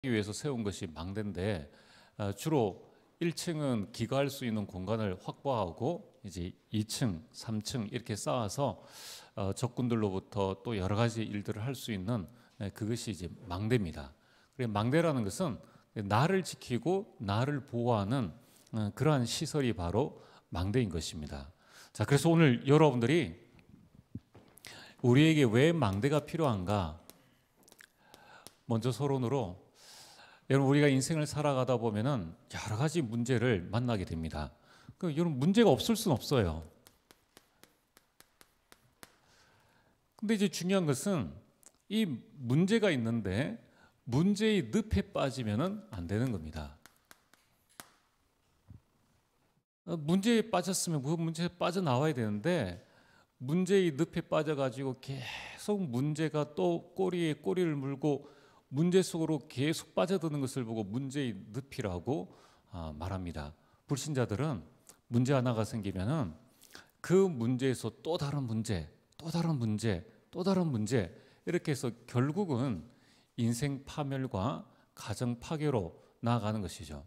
위해서 세운 것이 망대인데 주로 1층은 기거할 수 있는 공간을 확보하고 이제 2층, 3층 이렇게 쌓아서 적군들로부터 또 여러 가지 일들을 할 수 있는 그것이 이제 망대입니다. 그래서 망대라는 것은 나를 지키고 나를 보호하는 그러한 시설이 바로 망대인 것입니다. 자, 그래서 오늘 여러분들이 우리에게 왜 망대가 필요한가? 먼저 서론으로 여러분, 우리가 인생을 살아가다 보면은 여러 가지 문제를 만나게 됩니다. 여러분, 문제가 없을 수는 없어요. 근데 이제 중요한 것은 이 문제가 있는데 문제의 늪에 빠지면은 안 되는 겁니다. 문제에 빠졌으면 그 문제에 빠져나와야 되는데 문제의 늪에 빠져가지고 계속 문제가 또 꼬리에 꼬리를 물고 문제 속으로 계속 빠져드는 것을 보고 문제의 늪이라고 말합니다. 불신자들은 문제 하나가 생기면은 그 문제에서 또 다른 문제, 또 다른 문제, 또 다른 문제 이렇게 해서 결국은 인생 파멸과 가정 파괴로 나아가는 것이죠.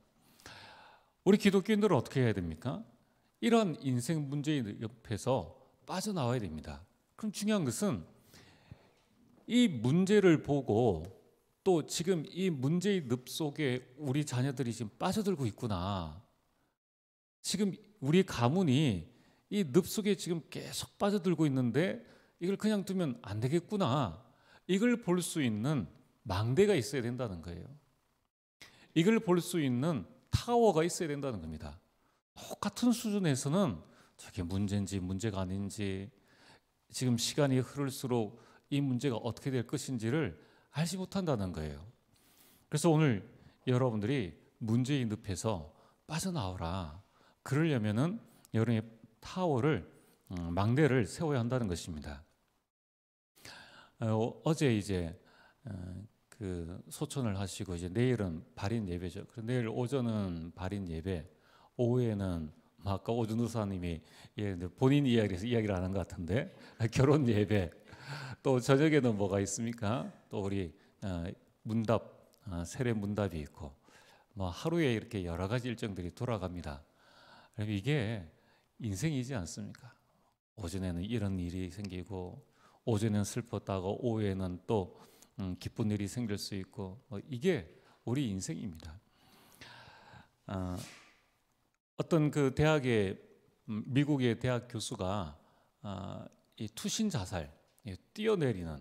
우리 기독교인들은 어떻게 해야 됩니까? 이런 인생 문제의 옆에서 빠져나와야 됩니다. 그럼 중요한 것은 이 문제를 보고 또 지금 이 문제의 늪 속에 우리 자녀들이 지금 빠져들고 있구나. 지금 우리 가문이 이 늪 속에 지금 계속 빠져들고 있는데 이걸 그냥 두면 안 되겠구나. 이걸 볼 수 있는 망대가 있어야 된다는 거예요. 이걸 볼 수 있는 타워가 있어야 된다는 겁니다. 똑같은 수준에서는 저게 문제인지 문제가 아닌지 지금 시간이 흐를수록 이 문제가 어떻게 될 것인지를 알지 못한다는 거예요. 그래서 오늘 여러분들이 문제의 늪에서 빠져나오라. 그러려면은 여러분의 타워를 망대를 세워야 한다는 것입니다. 어제 이제 그 소천을 하시고 이제 내일은 발인 예배죠. 내일 오전은 발인 예배, 오후에는 아까 오준우사님이 본인 이야기에서 이야기를 하는 것 같은데 결혼 예배, 또 저녁에는 뭐가 있습니까? 또 우리 문답, 세례 문답이 있고 뭐 하루에 이렇게 여러 가지 일정들이 돌아갑니다. 이게 인생이지 않습니까? 오전에는 이런 일이 생기고 오전에는 슬펐다고 오후에는 또 기쁜 일이 생길 수 있고 이게 우리 인생입니다. 어떤 그 대학의 미국의 대학 교수가 이 투신 자살, 뛰어내리는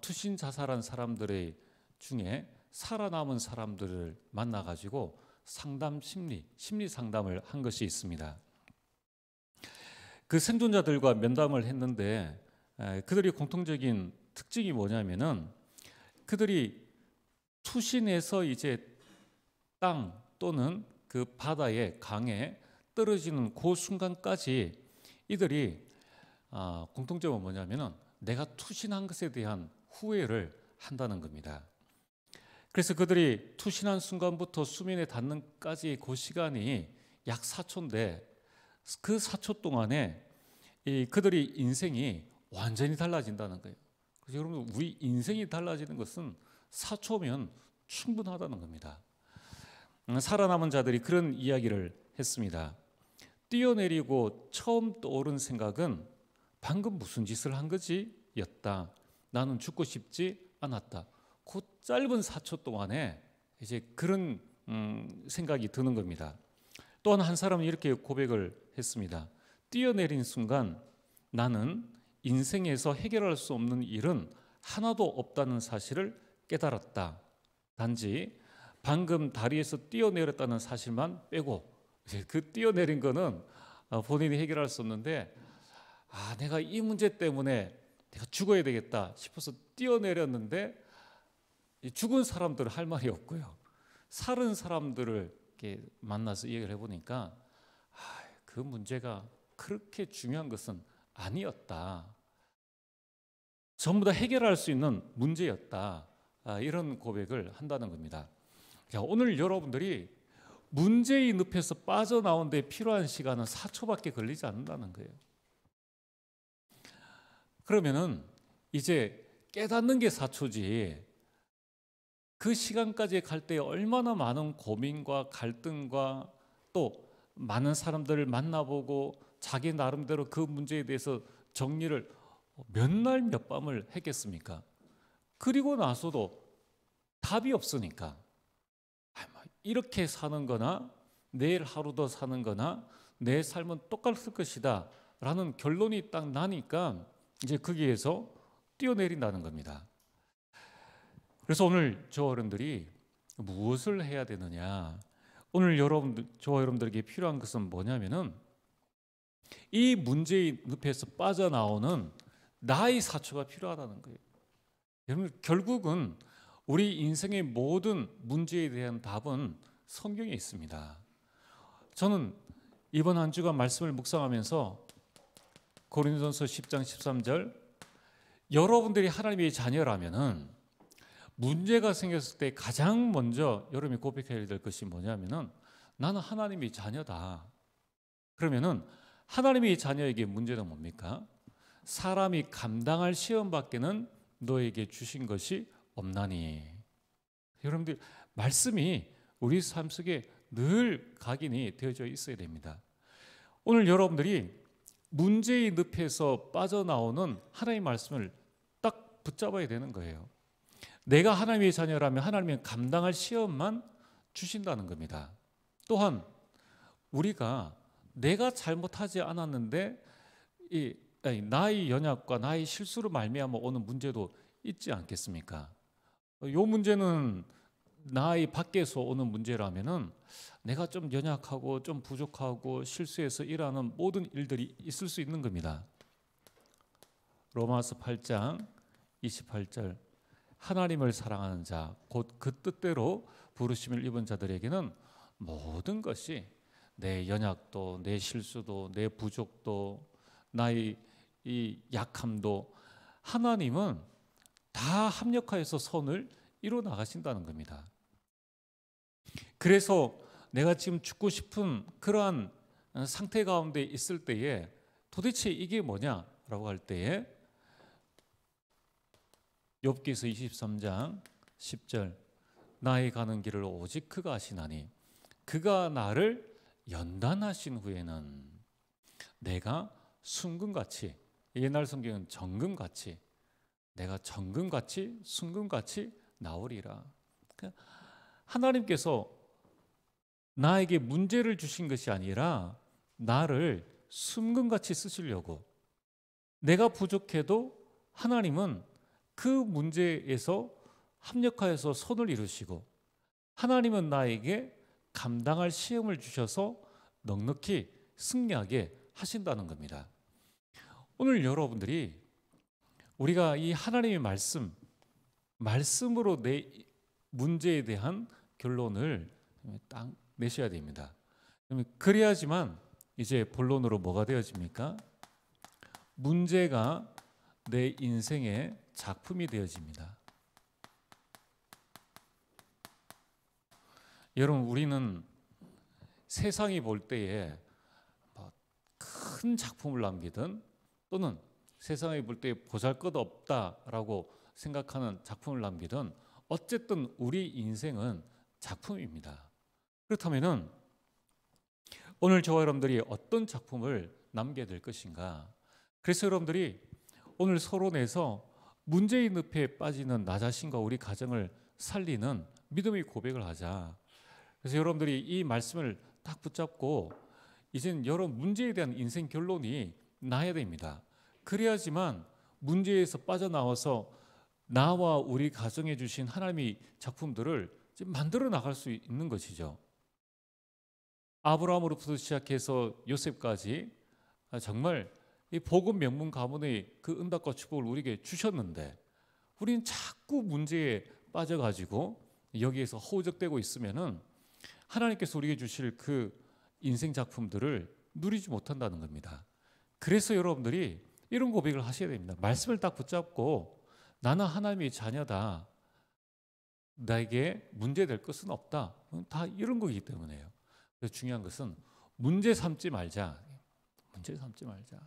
투신 자살한 사람들의 중에 살아남은 사람들을 만나 가지고 심리 상담을 한 것이 있습니다. 그 생존자들과 면담을 했는데 그들이 공통적인 특징이 뭐냐면은 그들이 투신해서 이제 땅 또는 그 바다에 강에 떨어지는 그 순간까지 이들이 공통점은 뭐냐면은 내가 투신한 것에 대한 후회를 한다는 겁니다. 그래서 그들이 투신한 순간부터 수면에 닿는까지 그 시간이 약 4초인데 그 4초 동안에 그들이 인생이 완전히 달라진다는 거예요. 그래서 여러분, 우리 인생이 달라지는 것은 4초면 충분하다는 겁니다. 살아남은 자들이 그런 이야기를 했습니다. 뛰어내리고 처음 떠오른 생각은 방금 무슨 짓을 한 거지? 였다. 나는 죽고 싶지 않았다. 그 짧은 4초 동안에 이제 그런 생각이 드는 겁니다. 또한 한 사람은 이렇게 고백을 했습니다. 뛰어내린 순간 나는 인생에서 해결할 수 없는 일은 하나도 없다는 사실을 깨달았다. 단지 방금 다리에서 뛰어내렸다는 사실만 빼고 그 뛰어내린 거는 본인이 해결할 수 없는데 내가 이 문제 때문에 내가 죽어야 되겠다 싶어서 뛰어내렸는데 죽은 사람들은 할 말이 없고요. 살은 사람들을 이렇게 만나서 얘기를 해보니까 그 문제가 그렇게 중요한 것은 아니었다. 전부 다 해결할 수 있는 문제였다. 이런 고백을 한다는 겁니다. 자, 오늘 여러분들이 문제의 늪에서 빠져나온 데 필요한 시간은 4초밖에 걸리지 않는다는 거예요. 그러면은 이제 깨닫는 게 4초지 그 시간까지 갈 때 얼마나 많은 고민과 갈등과 또 많은 사람들을 만나보고 자기 나름대로 그 문제에 대해서 정리를 몇 날 몇 밤을 했겠습니까? 그리고 나서도 답이 없으니까 이렇게 사는 거나 내일 하루 더 사는 거나 내 삶은 똑같을 것이다 라는 결론이 딱 나니까 이제 거기에서 뛰어내린다는 겁니다. 그래서 오늘 저와 여러분들이 무엇을 해야 되느냐, 오늘 저와 여러분들에게 필요한 것은 뭐냐면은 이 문제의 늪에서 빠져나오는 나의 사초가 필요하다는 거예요. 여러분, 결국은 우리 인생의 모든 문제에 대한 답은 성경에 있습니다. 저는 이번 한 주간 말씀을 묵상하면서 고린도전서 10장 13절, 여러분들이 하나님의 자녀라면은 문제가 생겼을 때 가장 먼저 여러분이 고백해야 될 것이 뭐냐면은 나는 하나님의 자녀다. 그러면은 하나님의 자녀에게 문제는 뭡니까? 사람이 감당할 시험밖에는 너에게 주신 것이 없나니. 여러분들, 말씀이 우리 삶 속에 늘 각인이 되어져 있어야 됩니다. 오늘 여러분들이 문제의 늪에서 빠져나오는 하나님의 말씀을 딱 붙잡아야 되는 거예요. 내가 하나님의 자녀라면 하나님이 감당할 시험만 주신다는 겁니다. 또한 우리가 내가 잘못하지 않았는데 나의 연약과 나의 실수로 말미암아 오는 문제도 있지 않겠습니까? 이 문제는 나의 밖에서 오는 문제라면은 내가 좀 연약하고 좀 부족하고 실수해서 일하는 모든 일들이 있을 수 있는 겁니다. 로마서 8장 28절, 하나님을 사랑하는 자 곧 그 뜻대로 부르심을 입은 자들에게는 모든 것이, 내 연약도, 내 실수도, 내 부족도, 나의 이 약함도 하나님은 다 합력하여서 선을 이루어 나가신다는 겁니다. 그래서 내가 지금 죽고 싶은 그러한 상태 가운데 있을 때에 도대체 이게 뭐냐라고 할 때에 욥기서 23장 10절, 나의 가는 길을 오직 그가 아시나니 그가 나를 연단하신 후에는 내가 순금같이, 옛날 성경은 정금같이, 내가 정금같이 순금같이 나오리라. 하나님께서 나에게 문제를 주신 것이 아니라 나를 순금같이 쓰시려고, 내가 부족해도 하나님은 그 문제에서 합력하여서 선을 이루시고, 하나님은 나에게 감당할 시험을 주셔서 넉넉히 승리하게 하신다는 겁니다. 오늘 여러분들이 우리가 이 하나님의 말씀으로 내 문제에 대한 결론을 딱 내셔야 됩니다. 그래야지만 이제 본론으로 뭐가 되어집니까? 문제가 내 인생의 작품이 되어집니다. 여러분, 우리는 세상이 볼 때에 큰 작품을 남기든 또는 세상이 볼 때 보잘것없다라고 생각하는 작품을 남기든 어쨌든 우리 인생은 작품입니다. 그렇다면은 오늘 저와 여러분들이 어떤 작품을 남겨야 될 것인가? 그래서 여러분들이 오늘 서론에서 문제의 늪에 빠지는 나 자신과 우리 가정을 살리는 믿음의 고백을 하자. 그래서 여러분들이 이 말씀을 딱 붙잡고 이제는 여러 문제에 대한 인생 결론이 나야 됩니다. 그래야지만 문제에서 빠져나와서 나와 우리 가정에 주신 하나님의 작품들을 만들어 나갈 수 있는 것이죠. 아브라함으로부터 시작해서 요셉까지 정말 이 복음 명문 가문의 그 응답과 축복을 우리에게 주셨는데 우리는 자꾸 문제에 빠져가지고 여기에서 허우적대고 있으면은 하나님께서 우리에게 주실 그 인생 작품들을 누리지 못한다는 겁니다. 그래서 여러분들이 이런 고백을 하셔야 됩니다. 말씀을 딱 붙잡고 나는 하나님의 자녀다. 나에게 문제될 것은 없다. 다 이런 거기 때문에요. 그래서 중요한 것은 문제 삼지 말자. 문제 삼지 말자.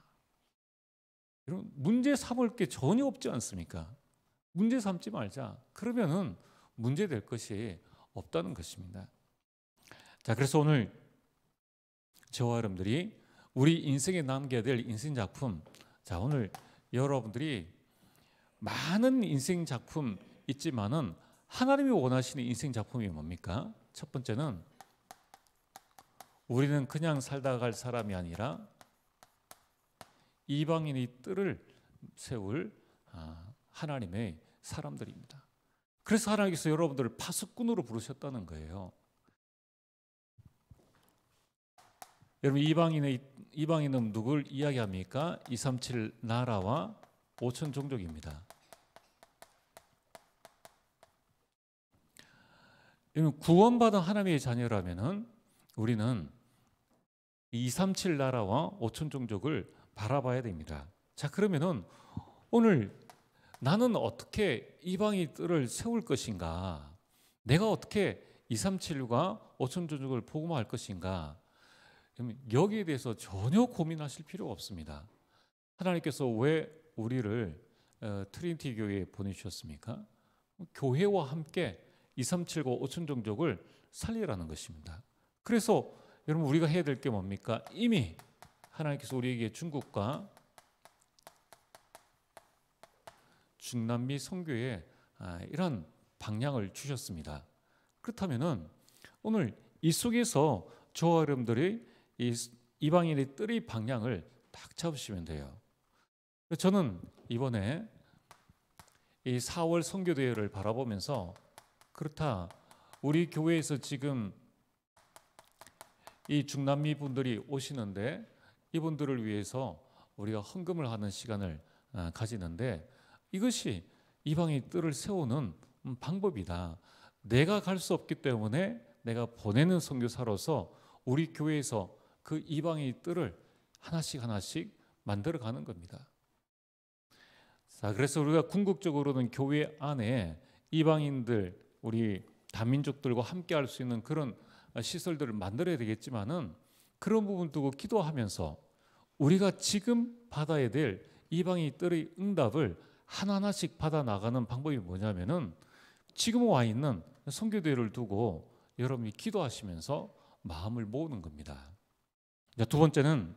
여러분, 문제 삼을 게 전혀 없지 않습니까? 문제 삼지 말자. 그러면은 문제될 것이 없다는 것입니다. 자, 그래서 오늘 저와 여러분들이 우리 인생에 남겨야 될 인생 작품, 자, 오늘 여러분들이 많은 인생 작품 있지만은 하나님이 원하시는 인생 작품이 뭡니까? 첫 번째는 우리는 그냥 살다 갈 사람이 아니라 이방인의 뜰을 세울 하나님의 사람들입니다. 그래서 하나님께서 여러분들을 파수꾼으로 부르셨다는 거예요. 여러분, 이방인은 누굴 이야기합니까? 237 나라와 5천 종족입니다. 여러분, 구원받은 하나님의 자녀라면은 우리는 237 나라와 5천 종족을 바라봐야 됩니다. 자, 그러면은 오늘 나는 어떻게 이방의 뜰을 세울 것인가? 내가 어떻게 237과 5천 종족을 복음화할 것인가? 여기에 대해서 전혀 고민하실 필요가 없습니다. 하나님께서 왜 우리를 트리니티 교회에 보내주셨습니까? 교회와 함께 237과 5천 종족을 살리라는 것입니다. 그래서 여러분, 우리가 해야 될 게 뭡니까? 이미 하나님께서 우리에게 중국과 중남미 선교에 이런 방향을 주셨습니다. 그렇다면은 오늘 이 속에서 저와 여러분들이 이 이방인의 뜰의 방향을 딱 잡으시면 돼요. 저는 이번에 이 4월 선교 대회를 바라보면서 그렇다, 우리 교회에서 지금 이 중남미 분들이 오시는데 이분들을 위해서 우리가 헌금을 하는 시간을 가지는데 이것이 이방의 뜰을 세우는 방법이다. 내가 갈 수 없기 때문에 내가 보내는 선교사로서 우리 교회에서 그 이방의 뜰을 하나씩 하나씩 만들어가는 겁니다. 자, 그래서 우리가 궁극적으로는 교회 안에 이방인들, 우리 다민족들과 함께 할 수 있는 그런 시설들을 만들어야 되겠지만은 그런 부분 두고 기도하면서 우리가 지금 받아야 될 이방의 뜰의 응답을 하나하나씩 받아 나가는 방법이 뭐냐면은 지금 와 있는 선교대회를 두고 여러분이 기도하시면서 마음을 모으는 겁니다. 두 번째는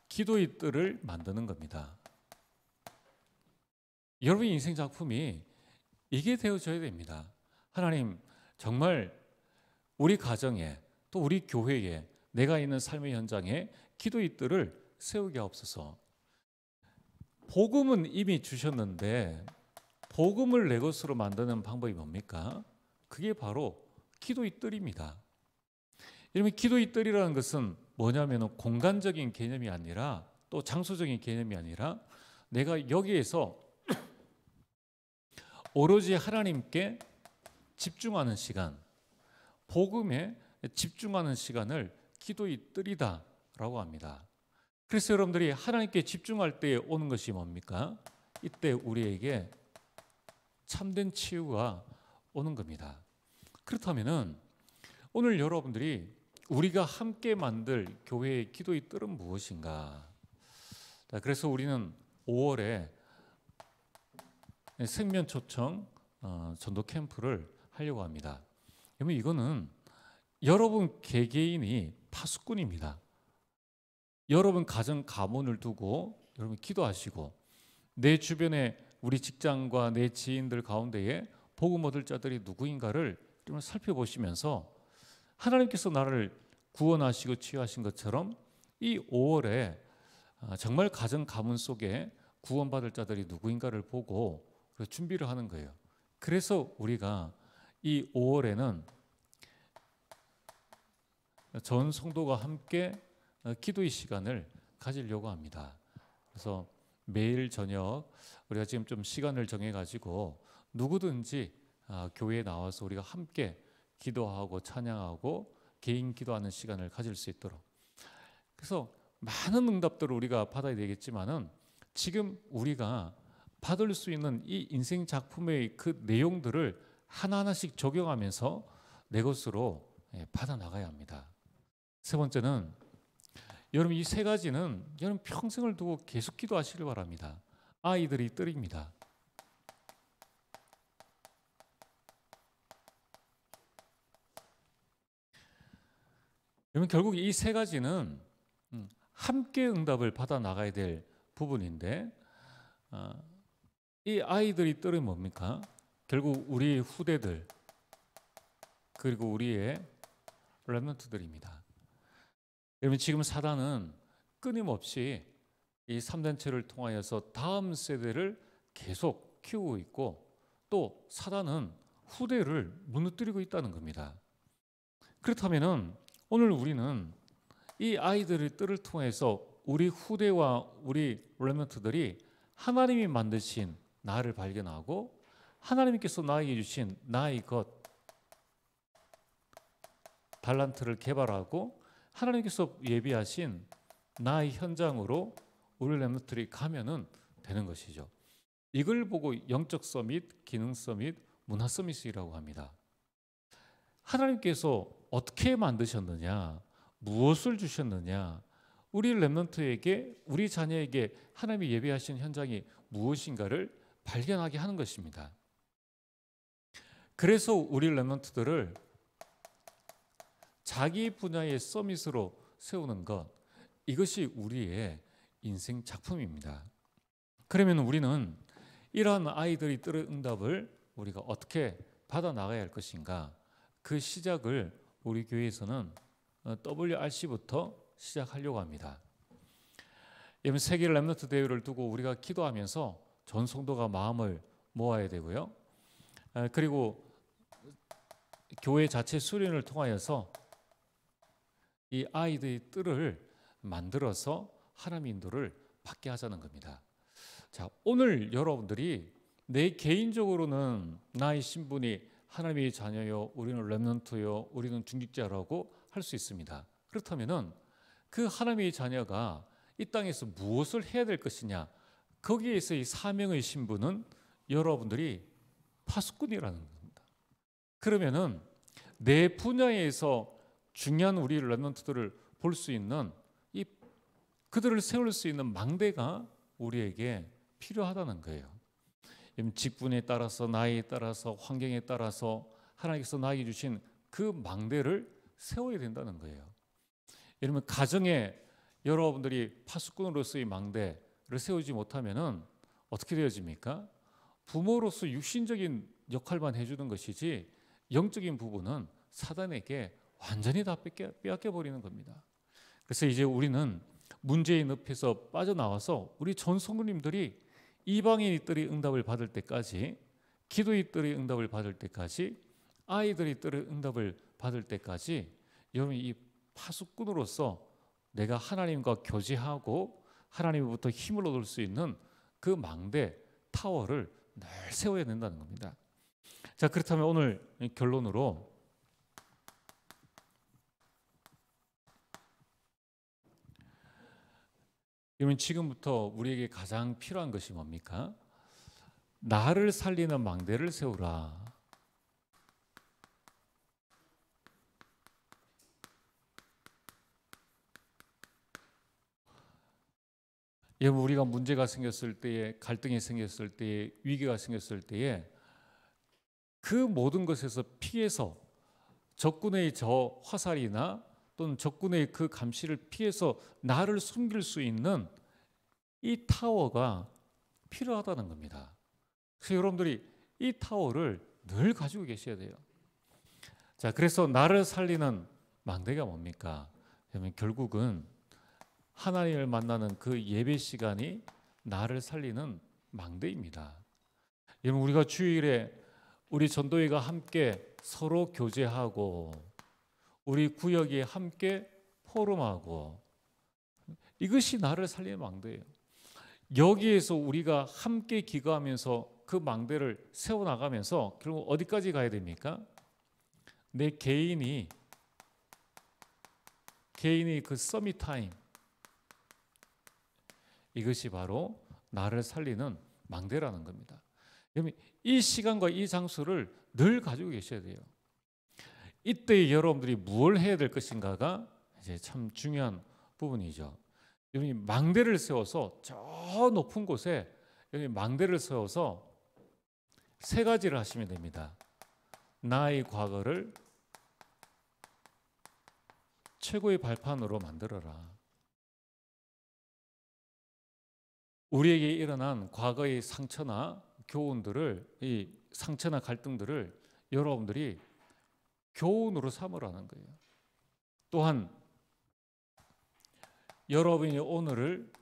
기도의 뜰을 만드는 겁니다. 여러분의 인생 작품이 이게 되어져야 됩니다. 하나님, 정말 우리 가정에 또 우리 교회에 내가 있는 삶의 현장에 기도의 뜰을 세우게 하옵소서. 복음은 이미 주셨는데 복음을 내 것으로 만드는 방법이 뭡니까? 그게 바로 기도의 뜰입니다. 여러분, 기도의 뜰이라는 것은 뭐냐면 공간적인 개념이 아니라 또 장소적인 개념이 아니라 내가 여기에서 오로지 하나님께 집중하는 시간, 복음에 집중하는 시간을 기도의 뜰이다라고 합니다. 그래서 여러분들이 하나님께 집중할 때 오는 것이 뭡니까? 이때 우리에게 참된 치유가 오는 겁니다. 그렇다면은 오늘 여러분들이 우리가 함께 만들 교회의 기도의 뜰은 무엇인가? 그래서 우리는 5월에 생명 초청 전도 캠프를 하려고 합니다. 그러면 이거는 여러분 개개인이 파수꾼입니다. 여러분 가정 가문을 두고 여러분 기도하시고 내 주변에 우리 직장과 내 지인들 가운데에 복음 얻을 자들이 누구인가를 좀 살펴보시면서 하나님께서 나를 구원하시고 치유하신 것처럼 이 5월에 정말 가정 가문 속에 구원받을 자들이 누구인가를 보고 준비를 하는 거예요. 그래서 우리가 이 5월에는 전 성도가 함께 기도의 시간을 가지려고 합니다. 그래서 매일 저녁 우리가 지금 좀 시간을 정해가지고 누구든지 교회에 나와서 우리가 함께 기도하고 찬양하고 개인 기도하는 시간을 가질 수 있도록, 그래서 많은 응답들을 우리가 받아야 되겠지만은 지금 우리가 받을 수 있는 이 인생 작품의 그 내용들을 하나하나씩 적용하면서 내 것으로 받아 나가야 합니다. 세 번째는 여러분, 이 세 가지는 여러분 평생을 두고 계속 기도하시길 바랍니다. 아이들이 뜰입니다. 그러면 결국 이 세 가지는 함께 응답을 받아 나가야 될 부분인데, 이 아이들이 뜻은 뭡니까? 결국 우리 후대들 그리고 우리의 렘넌트들입니다. 여러분, 지금 사단은 끊임없이 이 3단체를 통하여서 다음 세대를 계속 키우고 있고, 또 사단은 후대를 무너뜨리고 있다는 겁니다. 그렇다면 오늘 우리는 이 아이들의 뜻을 통해서 우리 후대와 우리 렘넌트들이 하나님이 만드신 나를 발견하고, 하나님께서 나에게 주신 나의 것 달란트를 개발하고, 하나님께서 예비하신 나의 현장으로 우리 렘넌트들이 가면은 되는 것이죠. 이걸 보고 영적 서밋, 기능 서밋, 문화 서밋이라고 합니다. 하나님께서 어떻게 만드셨느냐, 무엇을 주셨느냐, 우리 렘넌트에게, 우리 자녀에게 하나님이 예비하신 현장이 무엇인가를 발견하게 하는 것입니다. 그래서 우리 렘넌트들을 자기 분야의 서밋으로 세우는 것, 이것이 우리의 인생 작품입니다. 그러면 우리는 이러한 아이들이 뜻의 응답을 우리가 어떻게 받아 나가야 할 것인가, 그 시작을 우리 교회에서는 WRC부터 시작하려고 합니다. 여러분, 세계 렘넌트 대회를 두고 우리가 기도하면서 전 성도가 마음을 모아야 되고요. 그리고 교회 자체 수련을 통하여서 이 아이들의 뜻을 만들어서 하나님 인도를 받게 하자는 겁니다. 자, 오늘 여러분들이 내 개인적으로는 나의 신분이 하나님의 자녀요, 우리는 렘넌트요, 우리는 중직자라고 할 수 있습니다. 그렇다면은 그 하나님의 자녀가 이 땅에서 무엇을 해야 될 것이냐, 거기에서 이 사명의 신분은 여러분들이 파수꾼이라는 겁니다. 그러면은 내 분야에서 중요한 우리 렘넌트들을 볼 수 있는, 이 그들을 세울 수 있는 망대가 우리에게 필요하다는 거예요. 직분에 따라서, 나이에 따라서, 환경에 따라서 하나님께서 나에게 주신 그 망대를 세워야 된다는 거예요. 여러분, 가정에 여러분들이 파수꾼으로서의 망대를 세우지 못하면은 어떻게 되어집니까? 부모로서 육신적인 역할만 해주는 것이지 영적인 부분은 사단에게 완전히 다 빼앗겨 버리는 겁니다. 그래서 이제 우리는 문제의 늪에서 빠져나와서 우리 전 성도님들이 이방인의 뜻의 응답을 받을 때까지, 기도의 뜻의 응답을 받을 때까지, 아이들의 뜻의 응답을 받을 때까지, 여러분, 이 파수꾼으로서 내가 하나님과 교제하고 하나님으로부터 힘을 얻을 수 있는 그 망대, 타워를 늘 세워야 된다는 겁니다. 자, 그렇다면 오늘 결론으로, 여러분, 지금부터 우리에게 가장 필요한 것이 뭡니까? 나를 살리는 망대를 세우라. 여러분, 우리가 문제가 생겼을 때에, 갈등이 생겼을 때에, 위기가 생겼을 때에 그 모든 것에서 피해서, 적군의 저 화살이나 또는 적군의 그 감시를 피해서 나를 숨길 수 있는 이 타워가 필요하다는 겁니다. 그래서 여러분들이 이 타워를 늘 가지고 계셔야 돼요. 자, 그래서 나를 살리는 망대가 뭡니까? 그러면 결국은 하나님을 만나는 그 예배 시간이 나를 살리는 망대입니다. 여러분, 우리가 주일에 우리 전도회가 함께 서로 교제하고, 우리 구역에 함께 포럼하고, 이것이 나를 살리는 망대예요. 여기에서 우리가 함께 기거하면서 그 망대를 세워나가면서 결국 어디까지 가야 됩니까? 내 개인이 그 서밋 타임, 이것이 바로 나를 살리는 망대라는 겁니다. 이 시간과 이 장소를 늘 가지고 계셔야 돼요. 이때 여러분들이 뭘 해야 될 것인가가 이제 참 중요한 부분이죠. 여러분이 망대를 세워서 저 높은 곳에 망대를 세워서 세 가지를 하시면 됩니다. 나의 과거를 최고의 발판으로 만들어라. 우리에게 일어난 과거의 상처나 교훈들을, 이 상처나 갈등들을 여러분들이 교훈으로 삼으라는 거예요. 또한 여러분이 오늘을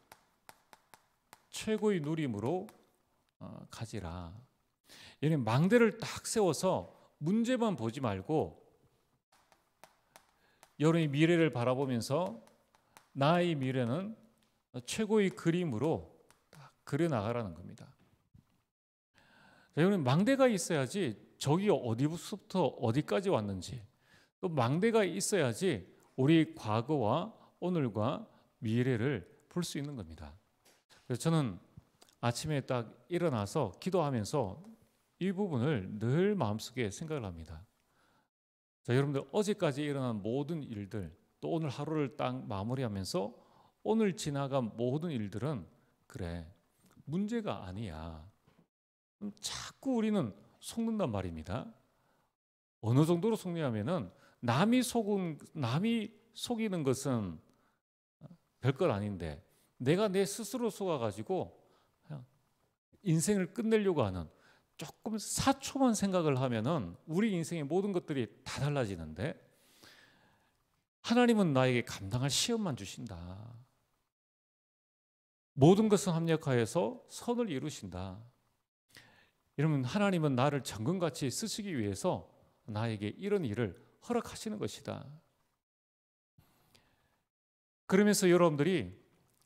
최고의 누림으로 가지라. 얘는 망대를 딱 세워서 문제만 보지 말고 여러분의 미래를 바라보면서 나의 미래는 최고의 그림으로 딱 그려나가라는 겁니다. 여러분, 망대가 있어야지 저기 어디부터 어디까지 왔는지, 또 망대가 있어야지 우리 과거와 오늘과 미래를 볼 수 있는 겁니다. 그래서 저는 아침에 딱 일어나서 기도하면서 이 부분을 늘 마음속에 생각을 합니다. 자, 여러분들 어제까지 일어난 모든 일들, 또 오늘 하루를 딱 마무리하면서 오늘 지나간 모든 일들은 그래, 문제가 아니야. 자꾸 우리는 속는단 말입니다. 어느 정도로 속냐면은 남이 속이는 것은 별것 아닌데 내가 내 스스로 속아가지고 인생을 끝내려고 하는, 조금 4초만 생각을 하면은 우리 인생의 모든 것들이 다 달라지는데, 하나님은 나에게 감당할 시험만 주신다. 모든 것은 합력하여서 선을 이루신다. 여러분, 하나님은 나를 정금같이 쓰시기 위해서 나에게 이런 일을 허락하시는 것이다. 그러면서 여러분들이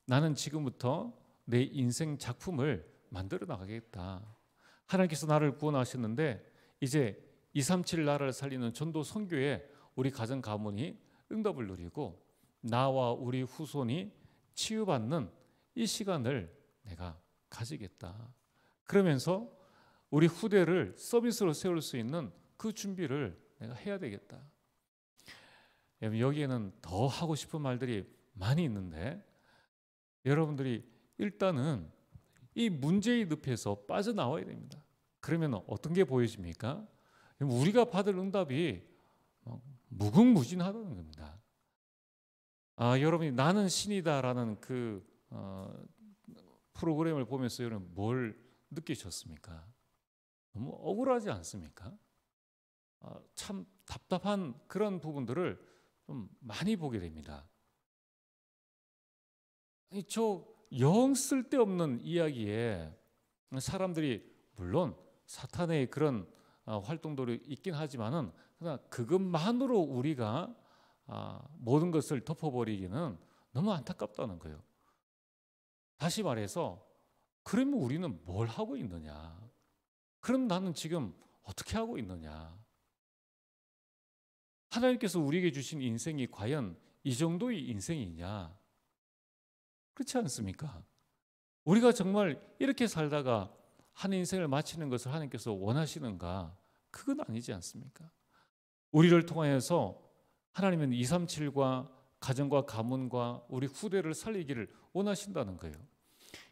나는 지금부터 내 인생 작품을 만들어 나가겠다. 하나님께서 나를 구원하셨는데 이제 237 나라를 살리는 전도 선교에 우리 가정 가문이 응답을 누리고 나와 우리 후손이 치유받는 이 시간을 내가 가지겠다. 그러면서 우리 후대를 서비스로 세울 수 있는 그 준비를 내가 해야 되겠다. 여기에는 더 하고 싶은 말들이 많이 있는데, 여러분들이 일단은 이 문제의 늪에서 빠져나와야 됩니다. 그러면 어떤 게 보여집니까? 우리가 받을 응답이 무궁무진하다는 겁니다. 여러분이 나는 신이다라는 그 프로그램을 보면서 여러분 뭘 느끼셨습니까? 너무 억울하지 않습니까? 참 답답한 그런 부분들을 좀 많이 보게 됩니다. 저 영 쓸데없는 이야기에 사람들이, 물론 사탄의 그런 활동들이 있긴 하지만은 그것만으로 우리가 모든 것을 덮어버리기는 너무 안타깝다는 거예요. 다시 말해서, 그러면 우리는 뭘 하고 있느냐? 그럼 나는 지금 어떻게 하고 있느냐? 하나님께서 우리에게 주신 인생이 과연 이 정도의 인생이냐? 그렇지 않습니까? 우리가 정말 이렇게 살다가 한 인생을 마치는 것을 하나님께서 원하시는가? 그건 아니지 않습니까? 우리를 통하여서 하나님은 237과 가정과 가문과 우리 후대를 살리기를 원하신다는 거예요.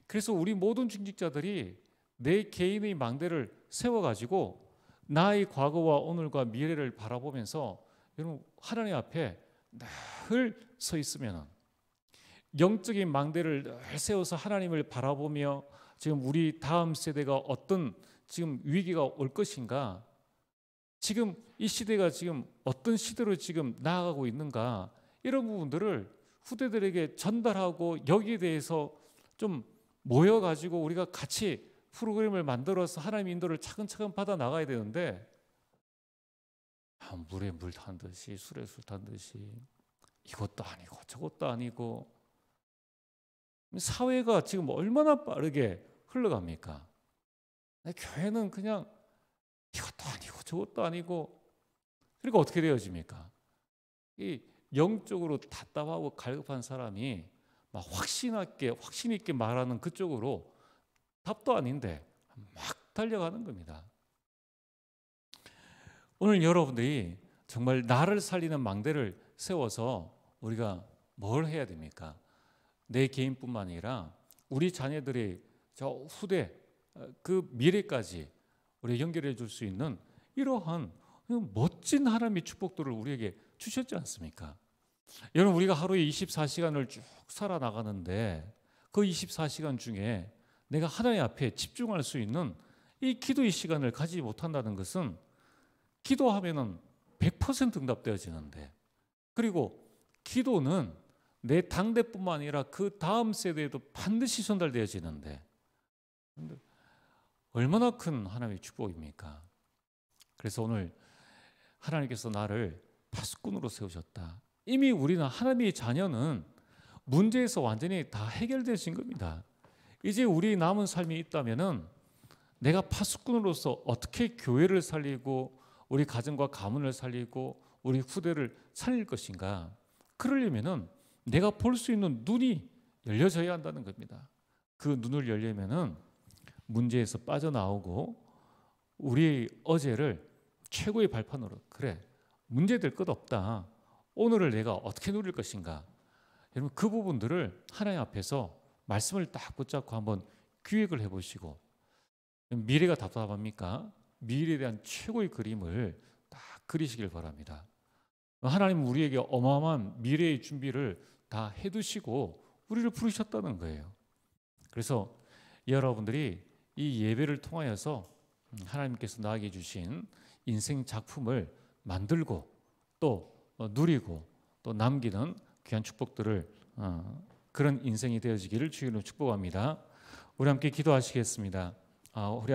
그래서 우리 모든 중직자들이 내 개인의 망대를 세워가지고 나의 과거와 오늘과 미래를 바라보면서 여러분 하나님 앞에 늘 서 있으면, 영적인 망대를 늘 세워서 하나님을 바라보며 지금 우리 다음 세대가 어떤 지금 위기가 올 것인가, 지금 이 시대가 지금 어떤 시대로 지금 나아가고 있는가, 이런 부분들을 후대들에게 전달하고 여기에 대해서 좀 모여가지고 우리가 같이 프로그램을 만들어서 하나님의 인도를 차근차근 받아 나가야 되는데, 물에 물 탄 듯이 술에 술 탄 듯이 이것도 아니고 저것도 아니고, 사회가 지금 얼마나 빠르게 흘러갑니까? 교회는 그냥 이것도 아니고 저것도 아니고, 그러니까 어떻게 되어집니까? 이 영적으로 답답하고 갈급한 사람이 막 확신 있게 말하는 그쪽으로, 답도 아닌데 막 달려가는 겁니다. 오늘 여러분들이 정말 나를 살리는 망대를 세워서 우리가 뭘 해야 됩니까? 내 개인뿐만 아니라 우리 자녀들의 저 후대, 그 미래까지 우리 연결해 줄 수 있는 이러한 멋진 하나님의 축복들을 우리에게 주셨지 않습니까? 여러분, 우리가 하루에 24시간을 쭉 살아나가는데 그 24시간 중에 내가 하나님 앞에 집중할 수 있는 이 기도의 시간을 가지지 못한다는 것은, 기도하면은 100% 응답되어지는데, 그리고 기도는 내 당대뿐만 아니라 그 다음 세대에도 반드시 전달되어지는데 얼마나 큰 하나님의 축복입니까? 그래서 오늘 하나님께서 나를 파수꾼으로 세우셨다. 이미 우리는, 하나님의 자녀는 문제에서 완전히 다 해결되신 겁니다. 이제 우리 남은 삶이 있다면은 내가 파수꾼으로서 어떻게 교회를 살리고 우리 가정과 가문을 살리고 우리 후대를 살릴 것인가. 그러려면은 내가 볼 수 있는 눈이 열려져야 한다는 겁니다. 그 눈을 열려면은 문제에서 빠져나오고 우리 어제를 최고의 발판으로, 그래, 문제될 것 없다, 오늘을 내가 어떻게 누릴 것인가. 여러분, 그 부분들을 하나님 앞에서 말씀을 딱 붙잡고 한번 기획을 해보시고, 미래가 답답합니까? 미래에 대한 최고의 그림을 딱 그리시길 바랍니다. 하나님은 우리에게 어마어마한 미래의 준비를 다 해두시고 우리를 부르셨다는 거예요. 그래서 여러분들이 이 예배를 통하여서 하나님께서 나에게 주신 인생 작품을 만들고 또 누리고 또 남기는 귀한 축복들을, 그런 인생이 되어지기를 주님으로 축복합니다. 우리 함께 기도하시겠습니다. 우리